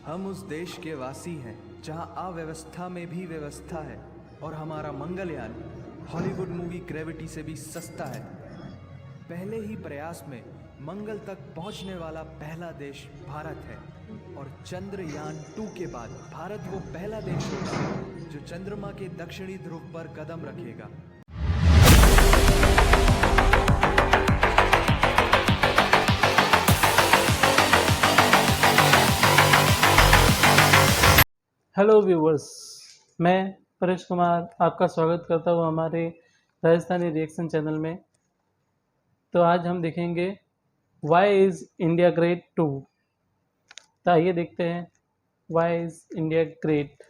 हम उस देश के वासी हैं जहां अव्यवस्था में भी व्यवस्था है और हमारा मंगलयान हॉलीवुड मूवी ग्रेविटी से भी सस्ता है। पहले ही प्रयास में मंगल तक पहुंचने वाला पहला देश भारत है और चंद्रयान 2 के बाद भारत वो पहला देश होगा जो चंद्रमा के दक्षिणी ध्रुव पर कदम रखेगा। हेलो व्यूवर्स, मैं परेश कुमार आपका स्वागत करता हूँ हमारे राजस्थानी रिएक्शन चैनल में। तो आज हम देखेंगे वाई इज़ इंडिया ग्रेट 2। तो आइए देखते हैं वाई इज़ इंडिया ग्रेट।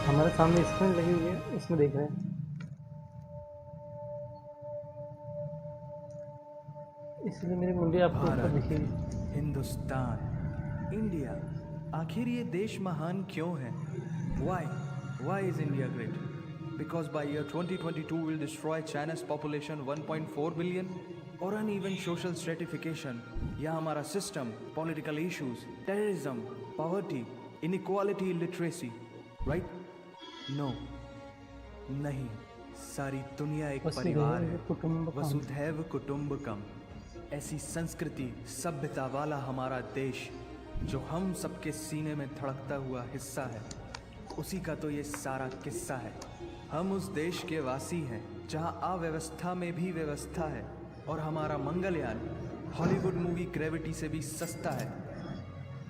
हमारे सामने स्क्रीन लगी हुई है, उसमें देख रहे हैं। इसलिए मेरी मुंडी आपको ऊपर दिखेगी। हिंदुस्तान, इंडिया, आखिर ये देश महान क्यों है? Why is India great? Because by year 2022 will destroy China's population 1.4 billion or uneven social stratification या हमारा system, political issues, terrorism, poverty, inequality, illiteracy, right? No, नहीं, सारी दुनिया एक परिवार है, वसुधैव कुटुंबकम। ऐसी संस्कृति सभ्यता वाला हमारा देश जो हम सबके सीने में धड़कता हुआ हिस्सा है, उसी का तो ये सारा किस्सा है। हम उस देश के वासी हैं जहां अव्यवस्था में भी व्यवस्था है और हमारा मंगलयान हॉलीवुड मूवी ग्रेविटी से भी सस्ता है।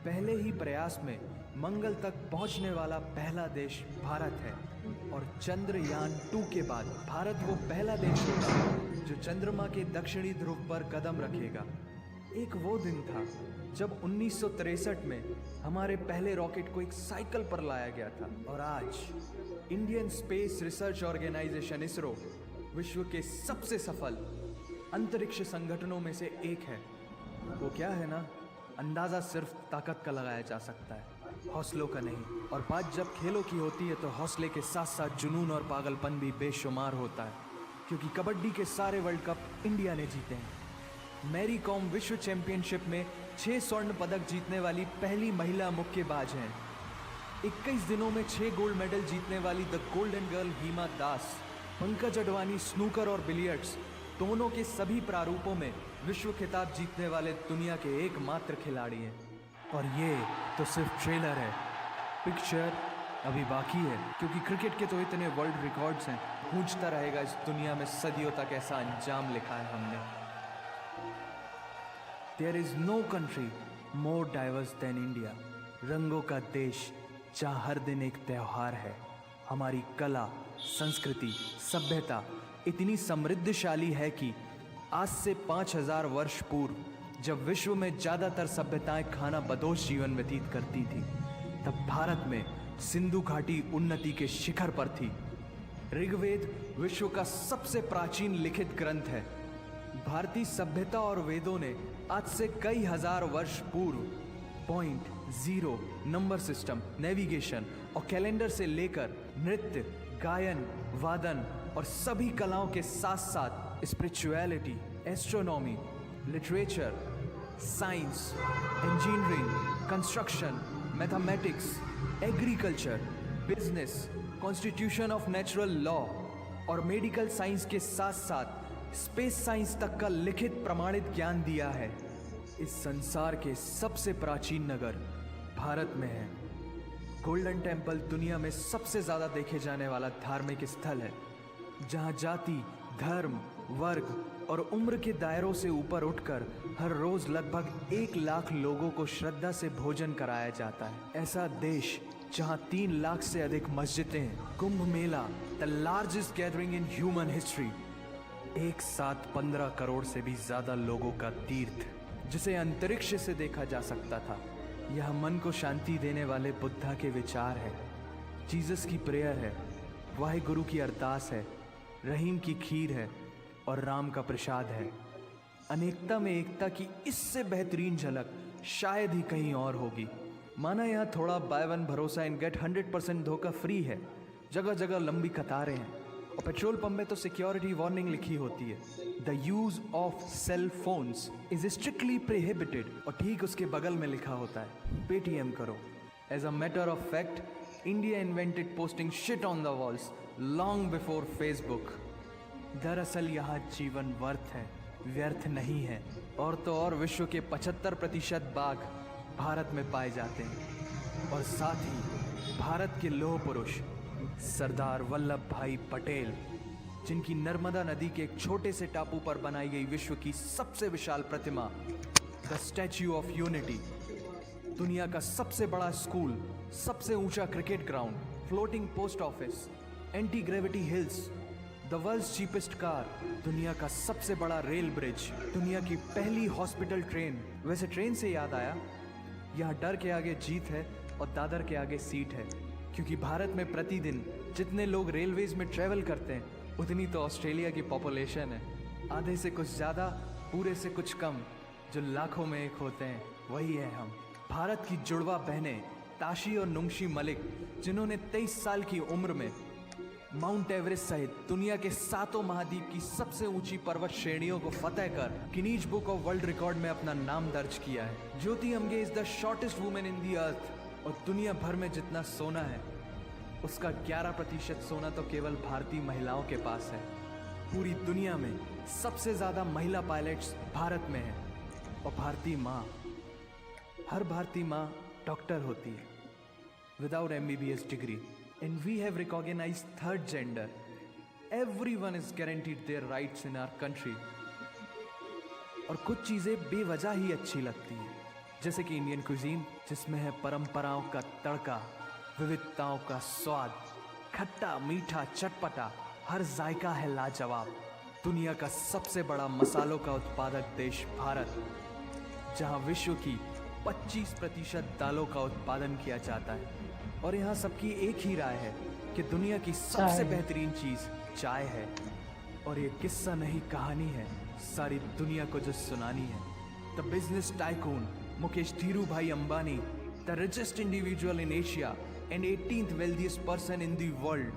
पहले ही प्रयास में मंगल तक पहुंचने वाला पहला देश भारत है और चंद्रयान 2 के बाद भारत वो पहला देश होगा जो चंद्रमा के दक्षिणी ध्रुव पर कदम रखेगा। एक वो दिन था जब 1963 में हमारे पहले रॉकेट को एक साइकिल पर लाया गया था और आज Indian space research organisation ISRO विश्व के सबसे सफल अंतरिक्ष संगठनों में से एक है। वो क्या है ना, अंदाज़ा सिर्फ ताकत का लगाया जा सकता है, हौसलों का नहीं। और बात जब खेलों की होती है तो हौसले के साथ साथ जुनून और पागलपन भी बेशुमार होता है, क्योंकि कबड्डी के सारे वर्ल्ड कप इंडिया ने जीते हैं। मैरी कॉम विश्व चैंपियनशिप में 6 स्वर्ण पदक जीतने वाली पहली महिला मुक्केबाज हैं। 21 दिनों में 6 गोल्ड मेडल जीतने वाली the golden girl Hima Das. Pankaj Advani snooker और बिलियर्ड्स दोनों के सभी प्रारूपों में विश्व खिताब जीतने वाले दुनिया के एकमात्र खिलाड़ी हैं। और ये तो सिर्फ ट्रेलर है, पिक्चर अभी बाकी है, क्योंकि क्रिकेट के तो इतने वर्ल्ड रिकॉर्ड्स हैं। गूंजता रहेगा इस दुनिया में सदियों तक, ऐसा अंजाम लिखा है हमने। There is no country more diverse than India. रंगों का देश जहाँ हर दिन एक त्यौहार है। हमारी कला, संस्कृति, सभ्यता इतनी समृद्धशाली है कि आज से 5000 वर्ष पूर्व जब विश्व में ज़्यादातर सभ्यताएं खाना बदोश जीवन व्यतीत करती थी, तब भारत में सिंधु घाटी उन्नति के शिखर पर थी। ऋग्वेद विश्व का सबसे प्राचीन लिखित ग्रंथ है। भारतीय सभ्यता और वेदों ने आज से कई हजार वर्ष पूर्व point, zero, number system, navigation और कैलेंडर से लेकर नृत्य, गायन, वादन और सभी कलाओं के साथ साथ spirituality, astronomy, literature, science, engineering, construction, mathematics, agriculture, business, constitution of natural law और मेडिकल साइंस के साथ साथ स्पेस साइंस तक का लिखित प्रमाणित ज्ञान दिया है। इस संसार के सबसे प्राचीन नगर भारत में है। गोल्डन टेम्पल दुनिया में सबसे ज़्यादा देखे जाने वाला धार्मिक स्थल है, जहाँ जाति, धर्म, वर्ग और उम्र के दायरों से ऊपर उठकर हर रोज लगभग 1 लाख लोगों को श्रद्धा से भोजन कराया जाता है। ऐसा देश जहां 3 लाख से अधिक मस्जिदें हैं। Kumbh Mela, the largest gathering in human history. एक साथ 15 करोड़ से भी ज्यादा लोगों का तीर्थ, जिसे अंतरिक्ष से देखा जा सकता था। यह मन को शांति देने वाले बुद्धा के विचार है, जीसस की प्रेयर है, वाहिगुरु की अरदास है, रहीम की खीर है और राम का प्रसाद है। अनेकता में एकता की इससे बेहतरीन झलक शायद ही कहीं और होगी। माना यहाँ थोड़ा बाय वन भरोसा एंड गेट 100% धोखा फ्री है, जगह जगह लंबी कतारें हैं और पेट्रोल पंप में तो सिक्योरिटी वार्निंग लिखी होती है, the use of cell phones is strictly prohibited, और ठीक उसके बगल में लिखा होता है पेटीएम करो। As a matter of fact, India invented posting shit on the walls long before Facebook. दरअसल यहाँ जीवन वर्थ है, व्यर्थ नहीं है। और तो और विश्व के 75% बाघ भारत में पाए जाते हैं, और साथ ही भारत के लौह पुरुष सरदार वल्लभ भाई पटेल, जिनकी नर्मदा नदी के एक छोटे से टापू पर बनाई गई विश्व की सबसे विशाल प्रतिमा द स्टैच्यू ऑफ यूनिटी, दुनिया का सबसे बड़ा स्कूल, सबसे ऊंचा cricket ground, floating post office, anti gravity hills, the world's cheapest car, दुनिया का सबसे बड़ा रेल ब्रिज, दुनिया की पहली हॉस्पिटल ट्रेन। वैसे ट्रेन से याद आया, यहाँ डर के आगे जीत है और दादर के आगे सीट है, क्योंकि भारत में प्रतिदिन जितने लोग रेलवेज में ट्रेवल करते हैं उतनी तो ऑस्ट्रेलिया की पॉपुलेशन है। आधे से कुछ ज़्यादा, पूरे से कुछ कम, जो लाखों में एक होते हैं वही है हम। भारत की जुड़वा बहनें ताशी और नुंगशी मलिक, जिन्होंने 23 साल की उम्र में माउंट एवरेस्ट सहित दुनिया के 7 महाद्वीप की सबसे ऊंची पर्वत श्रेणियों को फतेह कर Guinness Book of World Record में अपना नाम दर्ज किया है। Jyoti Amge is the shortest women in the earth, और दुनिया भर में जितना सोना है उसका 11% सोना तो केवल भारतीय महिलाओं के पास है। पूरी दुनिया में सबसे ज्यादा महिला पायलट्स भारत में हैं, और भारतीय माँ, हर भारतीय माँ डॉक्टर होती है without MBBS degree. And we have recognized third gender. Everyone is guaranteed their rights in our country. और कुछ चीज़ें बेवजह ही अच्छी लगती हैं, जैसे कि इंडियन क्विजीन, जिसमें है परंपराओं का तड़का, विविधताओं का स्वाद, खट्टा मीठा चटपटा, हर जायका है लाजवाब। दुनिया का सबसे बड़ा मसालों का उत्पादक देश भारत, जहां विश्व की 25% दालों का उत्पादन किया जाता है, और यहाँ सबकी एक ही राय है कि दुनिया की सबसे बेहतरीन चीज चाय है। और ये किस्सा नहीं, कहानी है सारी दुनिया को जो सुनानी है। The business tycoon Mukesh Dhirubhai Ambani, the richest individual in Asia and 18th wealthiest person in the world,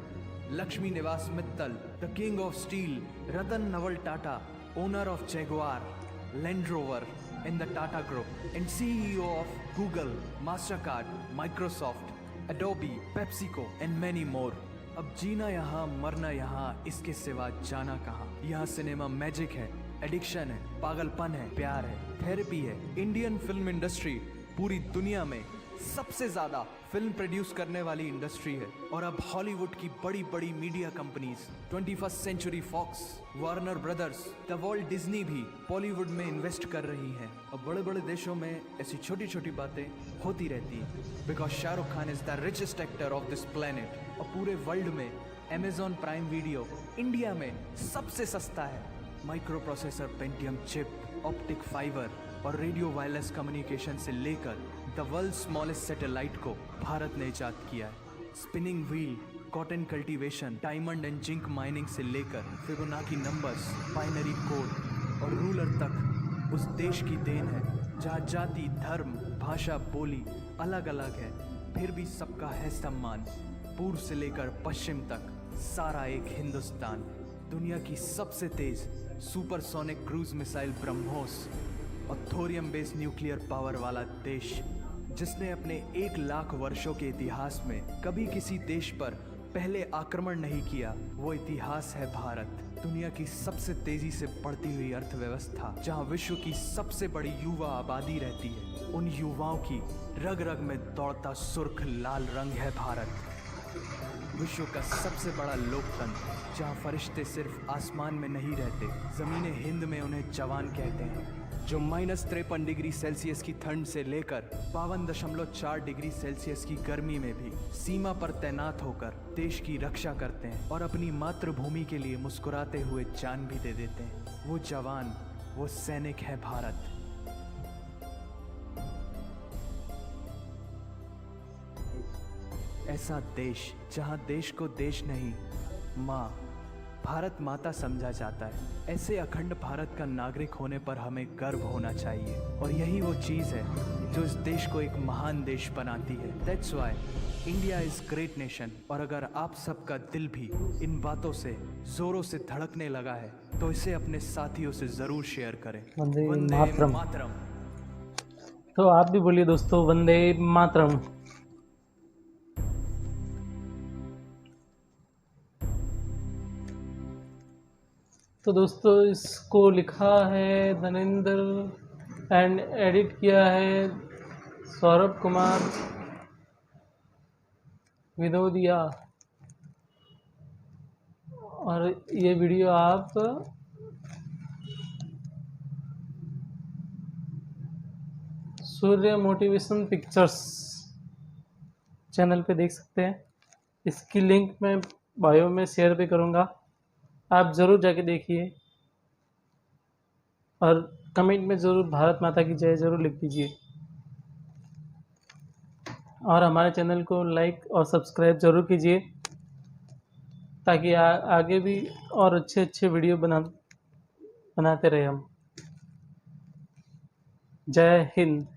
Lakshmi Niwas Mittal, the king of steel Ratan Naval Tata, owner of Jaguar, Land Rover in the Tata Group, and CEO of Google, Mastercard, Microsoft, Adobe, PepsiCo and many more. अब जीना यहाँ, मरना यहाँ, इसके सिवा जाना कहाँ। यहाँ cinema magic है, एडिक्शन है, पागलपन है, प्यार है, थेरेपी है। इंडियन फिल्म इंडस्ट्री पूरी दुनिया में सबसे ज्यादा फिल्म प्रोड्यूस करने वाली इंडस्ट्री है। और अब हॉलीवुड की बड़ी बड़ी media companies, 21st Century Fox, Warner Brothers, the world Disney भी बॉलीवुड में इन्वेस्ट कर रही हैं। और बड़े बड़े देशों में ऐसी छोटी छोटी बातें होती रहती हैं, because Shahrukh Khan is the richest actor of this planet. और पूरे वर्ल्ड में अमेजॉन प्राइम वीडियो इंडिया में सबसे सस्ता है। Micro processor, Pentium chip, optic fibre और रेडियो वायरलेस कम्युनिकेशन से लेकर द वर्ल्ड स्मॉलेस्ट सैटेलाइट को भारत ने इजाद किया है। Spinning wheel, cotton cultivation, diamond and zinc mining से लेकर फिबोनाची नंबर्स, बाइनरी कोड और रूलर तक उस देश की देन है जहाँ जाति, धर्म, भाषा, बोली अलग अलग है, फिर भी सबका है सम्मान। पूर्व से लेकर पश्चिम तक सारा एक हिंदुस्तान। दुनिया की सबसे तेज सुपरसोनिक क्रूज मिसाइल ब्रह्मोस और थोरियम बेस्ड न्यूक्लियर पावर वाला देश, जिसने अपने 1 लाख वर्षों के इतिहास में कभी किसी देश पर पहले आक्रमण नहीं किया, वो इतिहास है भारत। दुनिया की सबसे तेजी से बढ़ती हुई अर्थव्यवस्था, जहां विश्व की सबसे बड़ी युवा आबादी रहती है, उन युवाओं की रग रग में दौड़ता सुर्ख लाल रंग है भारत। विश्व का सबसे बड़ा लोकतंत्र, जहां फरिश्ते सिर्फ आसमान में नहीं रहते, जमीने हिंद में उन्हें जवान कहते हैं, जो -53 डिग्री सेल्सियस की ठंड से लेकर 52.4 डिग्री सेल्सियस की गर्मी में भी सीमा पर तैनात होकर देश की रक्षा करते हैं और अपनी मातृभूमि के लिए मुस्कुराते हुए जान भी दे देते हैं। वो जवान, वो सैनिक है भारत। ऐसा देश जहां देश को देश नहीं, माँ, भारत माता समझा जाता है। ऐसे अखंड भारत का नागरिक होने पर हमें गर्व होना चाहिए और यही वो चीज़ है जो इस देश को एक महान देश बनाती है। That's why India is great nation. और अगर आप सबका दिल भी इन बातों से ज़ोरों से धड़कने लगा है तो इसे अपने साथियों से ज़रूर शेयर करें। वंदे वंदे मातरम। मातरम। तो आप भी बोलिए दोस्तों, वंदे मातरम। तो दोस्तों इसको लिखा है धनेंद्र एंड एडिट किया है सौरभ कुमार विनोदिया। और ये वीडियो आप सूर्य मोटिवेशन पिक्चर्स चैनल पे देख सकते हैं। इसकी लिंक मैं बायो में शेयर भी करूँगा, आप ज़रूर जाके देखिए और कमेंट में ज़रूर भारत माता की जय ज़रूर लिख दीजिए और हमारे चैनल को लाइक और सब्सक्राइब ज़रूर कीजिए ताकि आगे भी और अच्छे अच्छे वीडियो बनाते रहे हम। जय हिंद।